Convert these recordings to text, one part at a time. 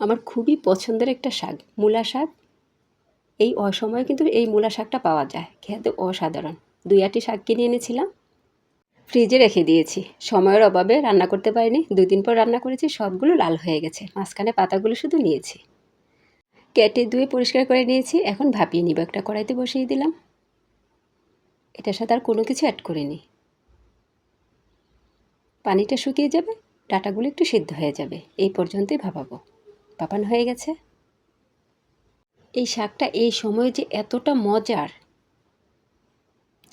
আমার খুবই পছন্দের একটা শাক, মূলা শাক। এই অসময়ে কিন্তু এই মূলা শাকটা পাওয়া যায়, খেতে অসাধারণ। 2-8টি শাক কিনে এনেছিলাম, ফ্রিজে রেখে দিয়েছি। সময়ের অভাবে রান্না করতে পারিনি, 2 দিন পর রান্না করেছি, সবগুলো লাল হয়ে গেছে। মাঝখানে পাতাগুলো শুধু নিয়েছি, কেটে ধুয়ে পরিষ্কার করে নিয়েছি। এখন ভাপিয়ে নিব। একটা কড়াইতে বসিয়ে দিলাম। এটার সাথে আর কোনো কিছু অ্যাড করিনি। পানিটা শুকিয়ে যাবে, ডাঁটাগুলো একটু সিদ্ধ হয়ে যাবে, এই পর্যন্তই ভাপাবো। ভাপানো হয়ে গেছে। এই শাকটা এই সময়ে যে এতটা মজার,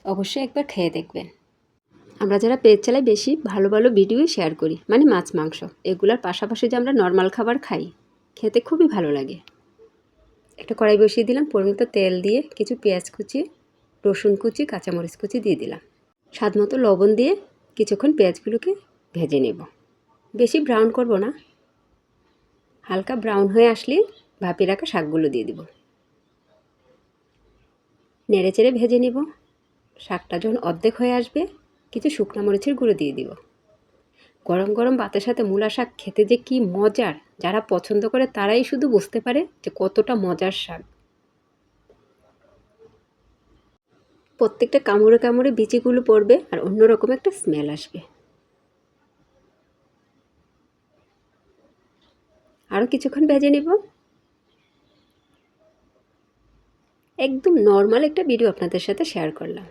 অবশ্যই একবার খেয়ে দেখবেন। আমরা যারা পেজ চালাই বেশি ভালো ভালো ভিডিওই শেয়ার করি, মানে মাছ মাংস এগুলোর পাশাপাশি যে আমরা নর্মাল খাবার খাই, খেতে খুবই ভালো লাগে। একটা কড়াই বসিয়ে দিলাম, পরিমিত তেল দিয়ে কিছু পেঁয়াজ কুচি, রসুন কুচি, কাঁচামরিচ কুচি দিয়ে দিলাম। স্বাদ মতো লবণ দিয়ে কিছুক্ষণ পেঁয়াজগুলোকে ভেজে নেব। বেশি ব্রাউন করব না, হালকা ব্রাউন হয়ে আসলে ভাপিয়ে রাখা শাকগুলো দিয়ে দেব। নেড়ে চেড়ে ভেজে নেব। শাকটা যখন অর্ধেক হয়ে আসবে, কিছু শুকনো মরিচের গুঁড়ো দিয়ে দিব। গরম গরম ভাতের সাথে মূলা শাক খেতে যে কি মজার, যারা পছন্দ করে তারাই শুধু বুঝতে পারে যে কতটা মজার শাক। প্রত্যেকটা কামড়ে কামড়ে বিচিগুলো পড়বে আর অন্যরকম একটা স্মেল আসবে। আরও কিছুক্ষণ ভেজে নেব। একদম নর্মাল একটা ভিডিও আপনাদের সাথে শেয়ার করলাম।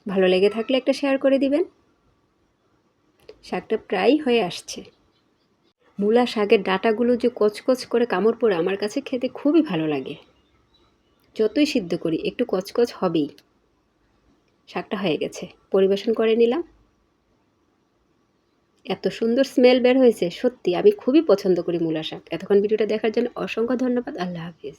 ভালো লেগে থাকলে একটা শেয়ার করে দিবেন। শাকটা প্রায় হয়ে আসছে। মূলা শাকের ডাঁটাগুলো যে কচকচ করে কামড় পড়ে, আমার কাছে খেতে খুবই ভালো লাগে। যতই সিদ্ধ করি একটু কচকচ হবেই। শাকটা হয়ে গেছে, পরিবেশন করে নিলাম। এত সুন্দর স্মেল বের হয়েছে, সত্যি আমি খুবই পছন্দ করি মূলা শাক। এতক্ষণ ভিডিওটা দেখার জন্য অসংখ্য ধন্যবাদ। আল্লাহ হাফিজ।